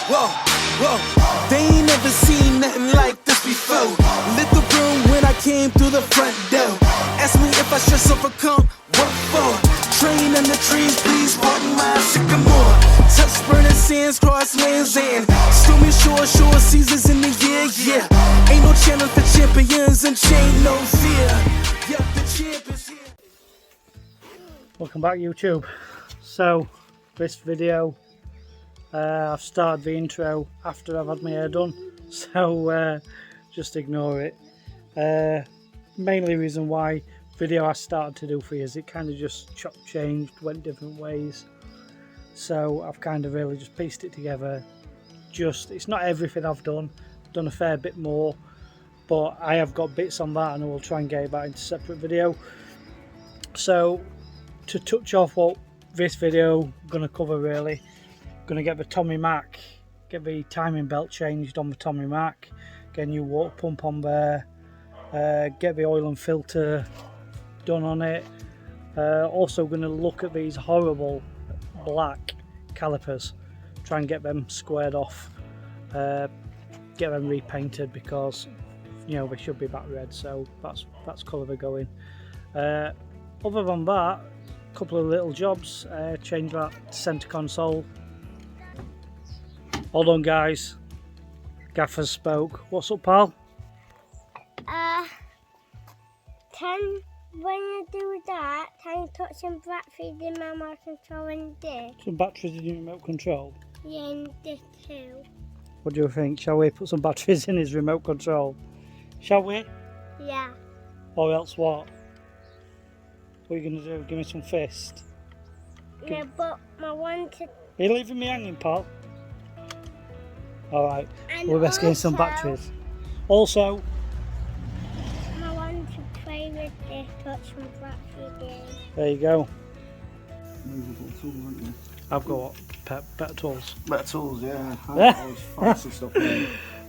Whoa, whoa, they ain't never seen nothing like this before. Lit the room when I came through the front door. Ask me if I should overcome, what for? Train in the trees, please pardon my sycamore. Touch burning sands, cross lands and stormy shore seasons in the year, yeah. Ain't no challenge for champions and chain no fear. Yeah, the champ is here. Welcome back YouTube. So this video, I've started the intro after I've had my hair done, so just ignore it. Mainly reason why video I started to do for you is it kind of just chopped changed, went different ways, so I've kind of really just pieced it together. It's not everything I've done a fair bit more, but I have got bits on that and I will try and get that into a separate video. So to touch off what this video I'm going to cover, really going to get the Tommi Mac, get the timing belt changed on the Tommi Mac, get a new water pump on there, get the oil and filter done on it. Also going to look at these horrible black calipers, try and get them squared off, get them repainted, because you know they should be back red, so that's colour they're going. Other than that, a couple of little jobs, change that centre console. Hold on guys, Gaffer's spoke. What's up, pal? When you do that, can you put some batteries in my remote control in this? Some batteries in your remote control? Yeah, in this too. What do you think? Shall we put some batteries in his remote control? Shall we? Yeah. Or else what? What are you going to do? Give me some fist? Yeah, but I want to... Are you leaving me hanging, pal? Alright, And we're best getting some batteries. Also, I want to play with this, put some batteries in. there you go. Movable tools, haven't you? I've got better tools. Better tools, yeah. I always fancy stuff.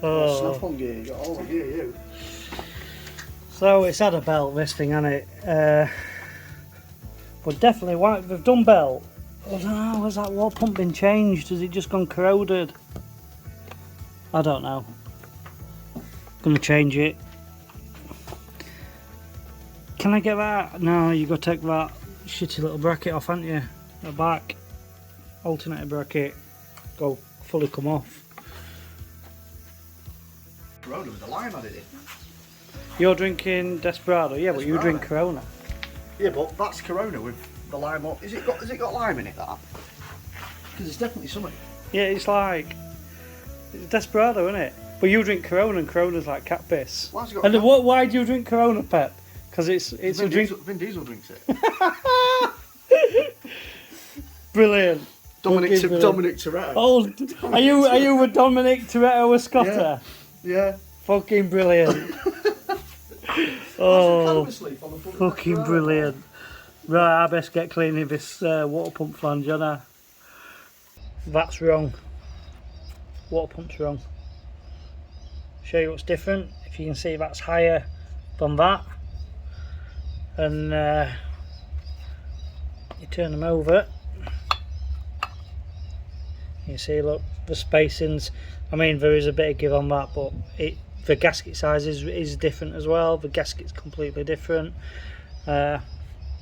Oh. Snap on gear, you got all the gear, you. So it's had a belt, this thing, hasn't it? But definitely, why they've done belt. I don't know, has that water pump been changed? Has it just gone corroded? I don't know. Gonna change it. Can I get that? No, you got to take that shitty little bracket off, haven't you? The back alternator bracket, go fully come off. Corona with the lime added in. You're drinking Desperado, yeah, but you drink Corona. Yeah, but that's Corona with the lime on. Has it got lime in it, that? Because it's definitely something. Yeah, it's like it's Desperado, isn't it? But you drink Corona, and Corona's like cat piss. Why's it got And why do you drink Corona, Pep? Because it's a drink. Vin Diesel drinks it. Brilliant. Dominic Brilliant. Toretto. Oh, are you with Dominic Toretto or Scotta? Yeah. Fucking brilliant. Oh, fucking brilliant. Right, I best get cleaning this water pump flange, aren't I? That's wrong. Water pump's wrong. Show you what's different. If you can see, that's higher than that. And you turn them over. You see, look, the spacings. I mean, there is a bit of give on that, but the gasket size is different as well. The gasket's completely different. Yeah,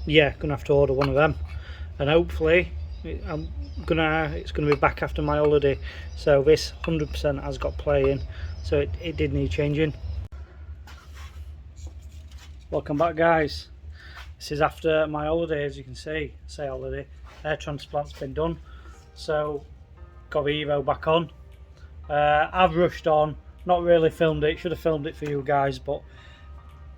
gonna have to order one of them, and hopefully it's gonna be back after my holiday. So this 100% has got play in, so it did need changing. Welcome back, guys. This is after my holiday, as you can see. Say holiday. Hair transplant's been done, so got the Evo back on. I've rushed on, not really filmed it. Should have filmed it for you guys, but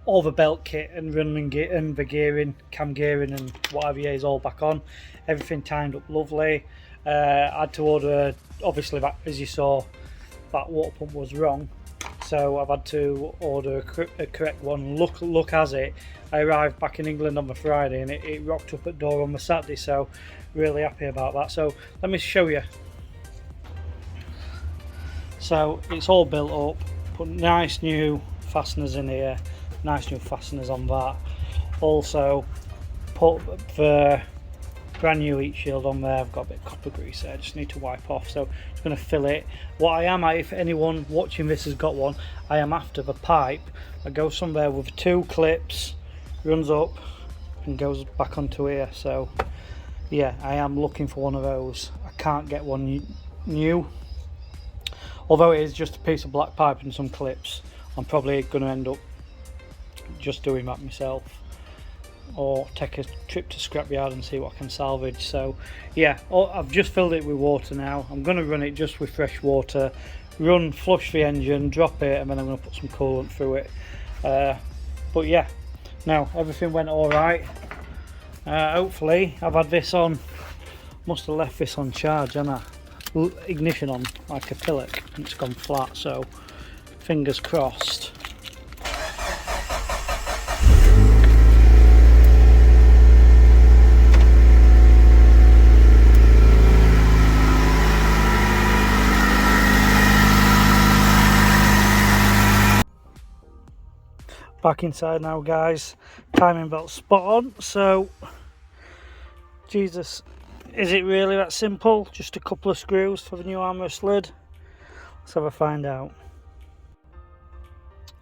all the belt kit and running gear and the gearing, cam gearing and whatever is all back on. Everything timed up lovely. I had to order, obviously, that, as you saw, that water pump was wrong, so I've had to order a correct one. Look as it, I arrived back in England on the Friday and it rocked up at door on the Saturday, so really happy about that. So let me show you. So it's all built up, put nice new fasteners in here, nice new fasteners on that. Also put the brand new heat shield on there. I've got a bit of copper grease there, I just need to wipe off. So it's going to fill it. What I am, if anyone watching this has got one, I am after the pipe that goes somewhere with 2 clips, runs up and goes back onto here. So yeah, I am looking for one of those. I can't get one new, although it is just a piece of black pipe and some clips. I'm probably going to end up just doing that myself, or take a trip to scrapyard and see what I can salvage. So yeah, I've just filled it with water now. I'm going to run it just with fresh water, flush the engine, drop it, and then I'm going to put some coolant through it. But yeah, now everything went all right. Hopefully I've had this on, must have left this on charge, haven't I? Ignition on like a pillock, and it's gone flat, so fingers crossed. Back inside now, guys. Timing belt spot on. So Jesus, is it really that simple? Just a couple of screws for the new armrest lid? Let's have a find out.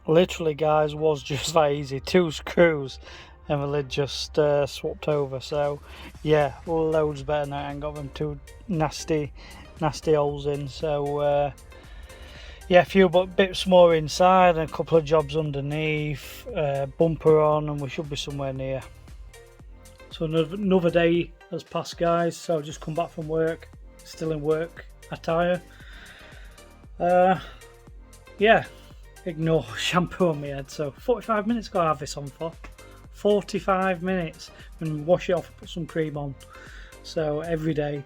Literally, guys, was just that easy. 2 screws and the lid just swapped over. So yeah, loads better now. I ain't got them 2 nasty holes in. So yeah, a few bits more inside and a couple of jobs underneath, bumper on, and we should be somewhere near. So another day has passed, guys. So I've just come back from work, still in work attire. Yeah, ignore shampoo on my head. So 45 minutes ago I have this on for. 45 minutes, and wash it off and put some cream on. So every day.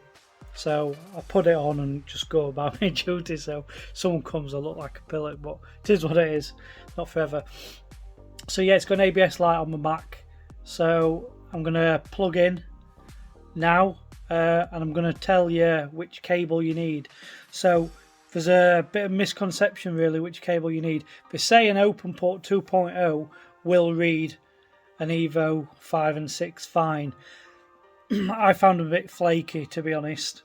So I put it on and just go about my duty. So someone comes, I look like a pillock, but it is what it is, not forever. So yeah, it's got an ABS light on my Mac. So I'm gonna plug in now, and I'm gonna tell you which cable you need. So there's a bit of misconception really which cable you need. They say an open port 2.0 will read an Evo 5 and 6 fine. I found them a bit flaky, to be honest.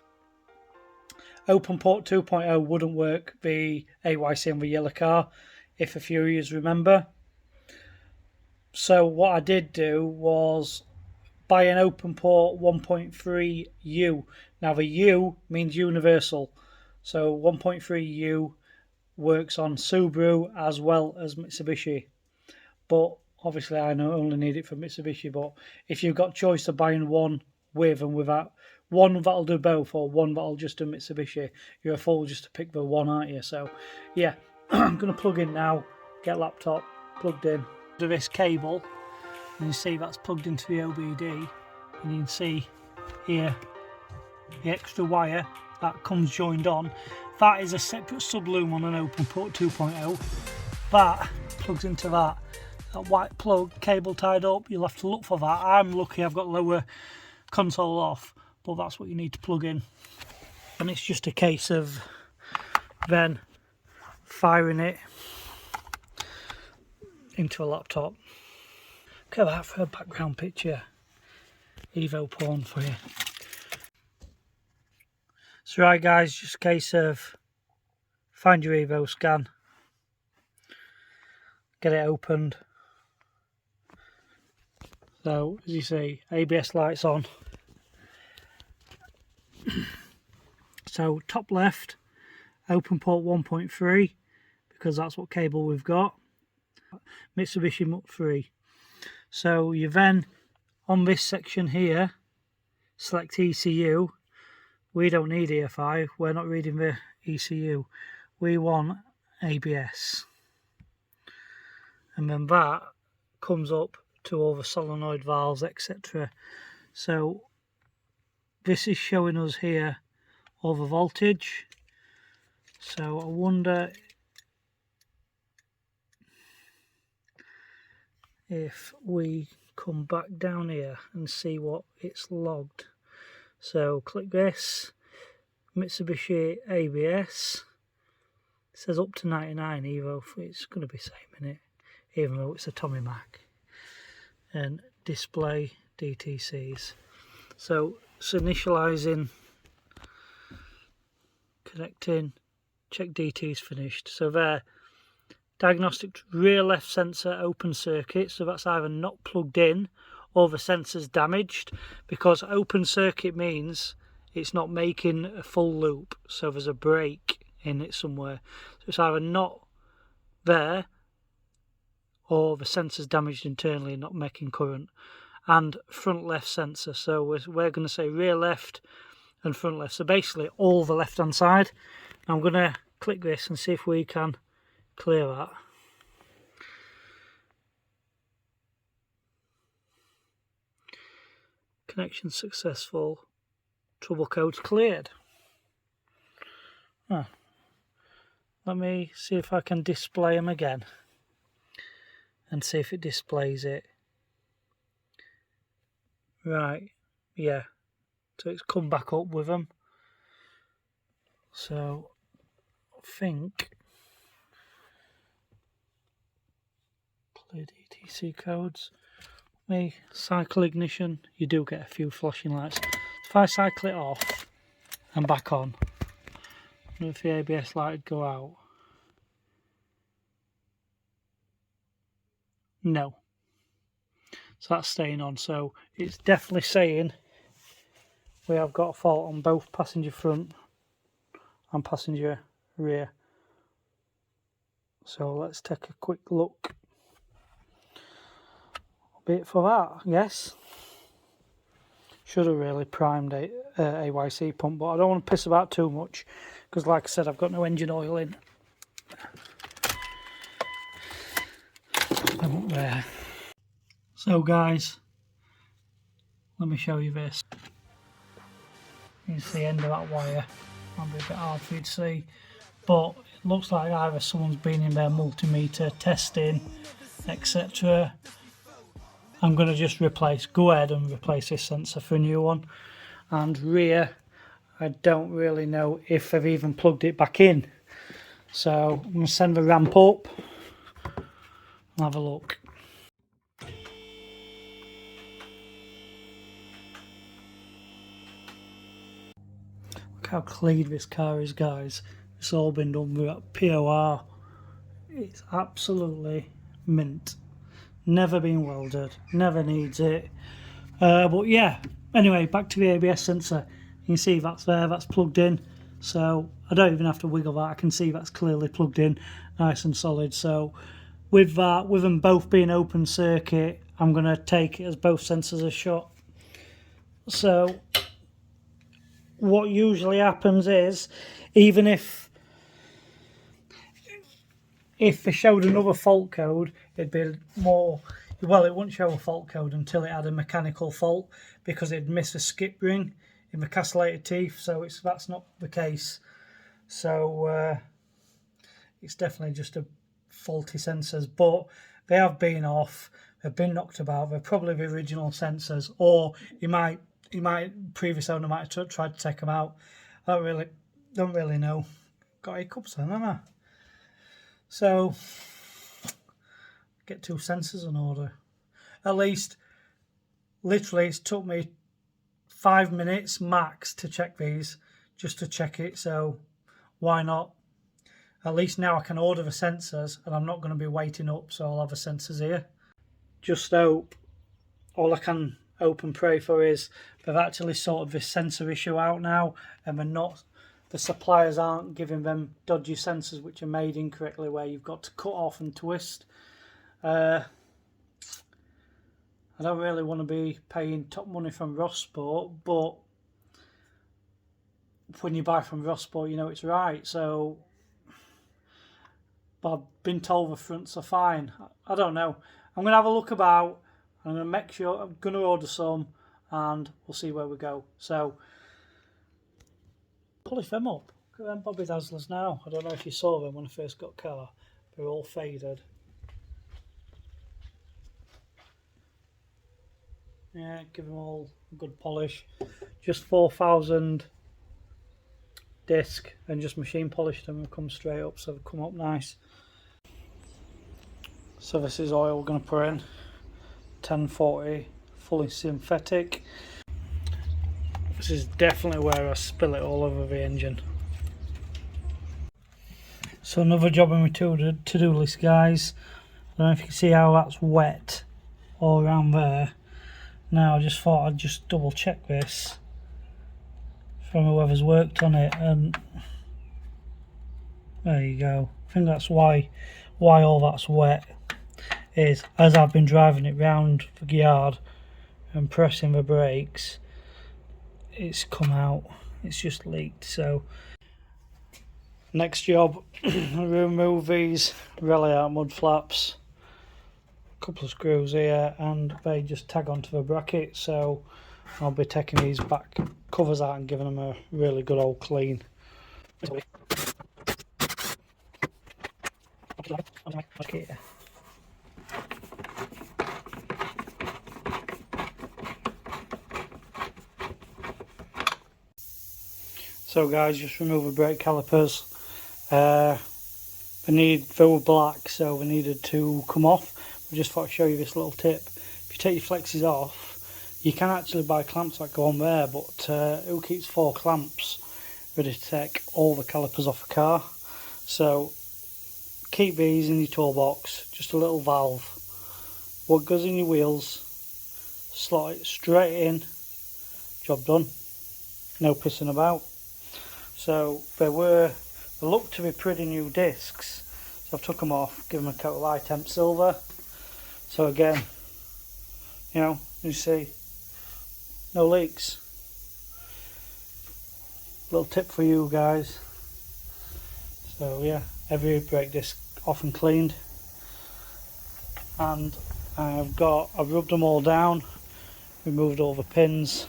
Open port 2.0 wouldn't work the AYC on the yellow car, if a few of you remember. So what I did do was buy an open port 1.3 U. Now the U means universal. So 1.3 U works on Subaru as well as Mitsubishi. But obviously I only need it for Mitsubishi. But if you've got choice of buying one with and without, one that'll do both or one that'll just do Mitsubishi, you're a fool just to pick the one, aren't you? So yeah, I'm going to plug in now, get laptop plugged in to this cable, and you see that's plugged into the OBD, and you can see here the extra wire that comes joined on. That is a separate subloom on an open port 2.0. That plugs into that white plug, cable tied up. You'll have to look for that. I'm lucky I've got lower console off, but that's what you need to plug in. And it's just a case of then firing it into a laptop. Look at that for a background picture. Evo porn for you. So right guys, just a case of find your Evo scan, get it opened. So as you see, ABS lights on. So top left, open port 1.3, because that's what cable we've got. Mitsubishi Mut 3. So you then, on this section here, select ECU. We don't need EFI, we're not reading the ECU. We want ABS. And then that comes up to all the solenoid valves, etc. So this is showing us here all the voltage. So I wonder if we come back down here and see what it's logged. So click this, Mitsubishi ABS, it says up to 99 Evo, it's going to be same in it, even though it's a Tommi Mac. And display DTCs. So it's initializing, connecting, check DT is finished. So there, diagnostic rear left sensor open circuit, so that's either not plugged in or the sensor's damaged, because open circuit means it's not making a full loop, so there's a break in it somewhere. So it's either not there or the sensor's damaged internally and not making current. And front left sensor, so we're going to say rear left and front left, so basically all the left hand side. I'm going to click this and see if we can clear that. Connection successful, trouble codes cleared. Let me see if I can display them again and see if it displays it. Right, yeah, so it's come back up with them. So I think clear DTC codes. Me cycle ignition, you do get a few flashing lights. If I cycle it off and back on, I wonder if the ABS light would go out. No. So that's staying on, so it's definitely saying we have got a fault on both passenger front and passenger rear. So let's take a quick look. Bit for that, yes. Should have really primed a AYC pump, but I don't want to piss about too much because, like I said, I've got no engine oil in. I'm up there. So guys, let me show you this. You can see the end of that wire. Might be a bit hard for you to see, but it looks like either someone's been in their multimeter testing, etc. I'm going to just go ahead and replace this sensor for a new one. And rear, I don't really know if they've even plugged it back in. So I'm going to send the ramp up and have a look. Look how clean this car is, guys. It's all been done with POR. It's absolutely mint. Never been welded, never needs it. But yeah, anyway, back to the ABS sensor. You can see that's there, that's plugged in. So I don't even have to wiggle that. I can see that's clearly plugged in, nice and solid. So with that, with them both being open circuit, I'm going to take it as both sensors are shot. So what usually happens is, even if they showed another fault code, it'd be more, well, it wouldn't show a fault code until it had a mechanical fault, because it'd miss a skip ring in the castellated teeth, so that's not the case. So it's definitely just a faulty sensors, but they have been off, they've been knocked about, they're probably the original sensors, or previous owner might have tried to take them out. I don't really know. Got hiccups then, haven't I? So, get 2 sensors on order. At least, literally, it's took me 5 minutes max to check these, just to check it, so why not? At least now I can order the sensors, and I'm not going to be waiting up, so I'll have the sensors here. Just hope, all I can hope and pray for is they've actually sorted this sensor issue out now, and the suppliers aren't giving them dodgy sensors which are made incorrectly, where you've got to cut off and twist. I don't really want to be paying top money from Rossport, but when you buy from Rossport, you know it's right. So, but I've been told the fronts are fine. I don't know. I'm going to have a look about. I'm going to make sure, I'm going to order some, and we'll see where we go. So, polish them up. Look at them Bobby Dazzlers now. I don't know if you saw them when I first got car. They're all faded. Yeah, give them all a good polish. Just 4,000 disc and just machine polished them and come straight up, so they've come up nice. So this is oil we're going to put in. 1040, fully synthetic. This is definitely where I spill it all over the engine. So another job on my to-do list, guys. I don't know if you can see how that's wet all around there. Now I just thought I'd just double check this from whoever's worked on it, and there you go. I think that's why all that's wet is, as I've been driving it round the yard and pressing the brakes, it's come out, it's just leaked. So next job, remove these rally out mud flaps, a couple of screws here, and they just tag onto the bracket. So I'll be taking these back covers out and giving them a really good old clean. So guys, just remove the brake calipers. They were black, so they needed to come off. I just thought I'd show you this little tip. If you take your flexes off, you can actually buy clamps that go on there, but who keeps 4 clamps ready to take all the calipers off a car? So keep these in your toolbox, just a little valve. What goes in your wheels, slot it straight in, job done, no pissing about. So they look to be pretty new discs, so I've took them off, give them a coat of high temp silver. So again, you know, you see, no leaks. Little tip for you guys. So yeah, every brake disc off and cleaned, and I've rubbed them all down, removed all the pins.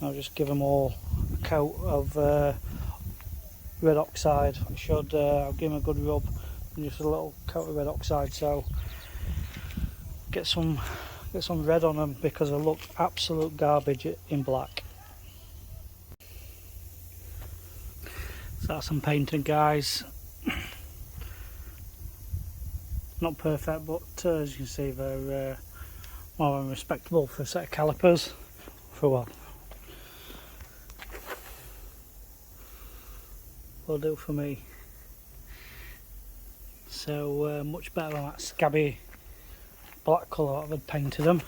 I'll just give them all a coat of red oxide. I'll give them a good rub and just a little coat of red oxide, so get some red on them, because they look absolute garbage in black. So that's some painting, guys. Not perfect, but as you can see, they're more than respectable for a set of calipers. Will do for me. So much better than that scabby black colour that I've painted them.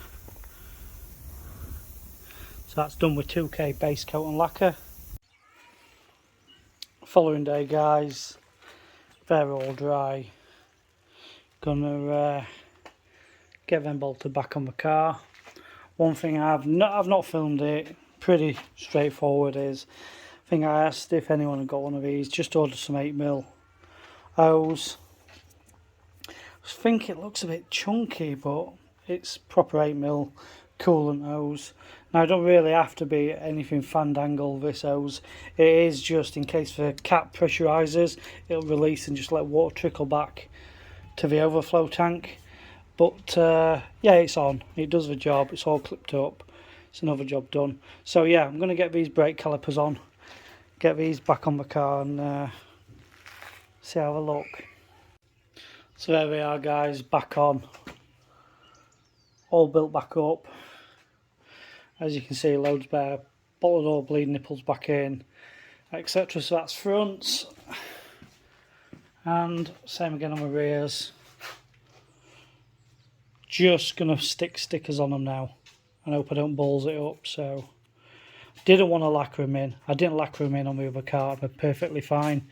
So that's done with 2K base coat and lacquer. Following day, guys, they're all dry. Gonna get them bolted back on the car. One thing I've not filmed it, pretty straightforward, is I think I asked if anyone had got one of these. Just ordered some 8mm hose. I think it looks a bit chunky, but it's proper 8mm coolant hose. Now, I don't really have to be anything fandangle this hose. It is just in case the cap pressurizes, it'll release and just let water trickle back to the overflow tank. But yeah, it's on, it does the job, it's all clipped up, it's another job done. So yeah, I'm going to get these brake calipers on, get these back on the car, and see how they look. So there we are, guys, back on, all built back up. As you can see, loads better, bolted all bleed nipples back in, etc. So that's fronts, and same again on the rears. Just gonna stick stickers on them now, and hope I don't balls it up. So didn't want to lacquer them in. I didn't lacquer them in on the other car, they're perfectly fine.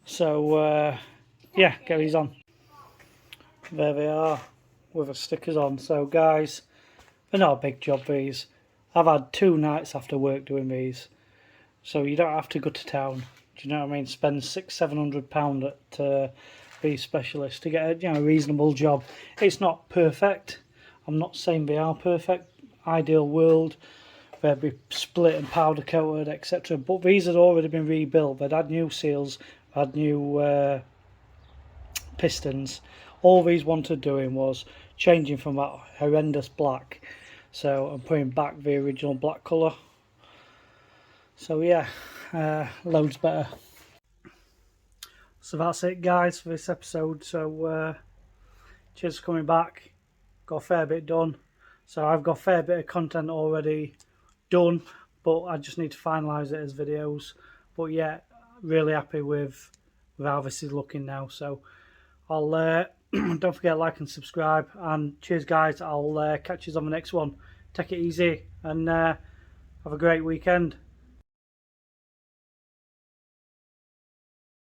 So yeah, get these on. There they are with the stickers on. So guys, they're not a big job, these. I've had 2 nights after work doing these, so you don't have to go to town. Do you know what I mean? Spend £600-700 at these specialists to get a reasonable job. It's not perfect. I'm not saying they are perfect. Ideal world, they'd be split and powder coated, etc. But these had already been rebuilt. They'd had new seals, had new pistons. All these wanted doing was changing from that horrendous black, so I'm putting back the original black colour. So yeah, loads better. So that's it, guys, for this episode. So cheers for coming back. Got a fair bit done, so I've got a fair bit of content already done, but I just need to finalise it as videos. But yeah, really happy with how this is looking now. So I'll don't forget to like and subscribe, and cheers guys. I'll catch you on the next one. Take it easy and have a great weekend.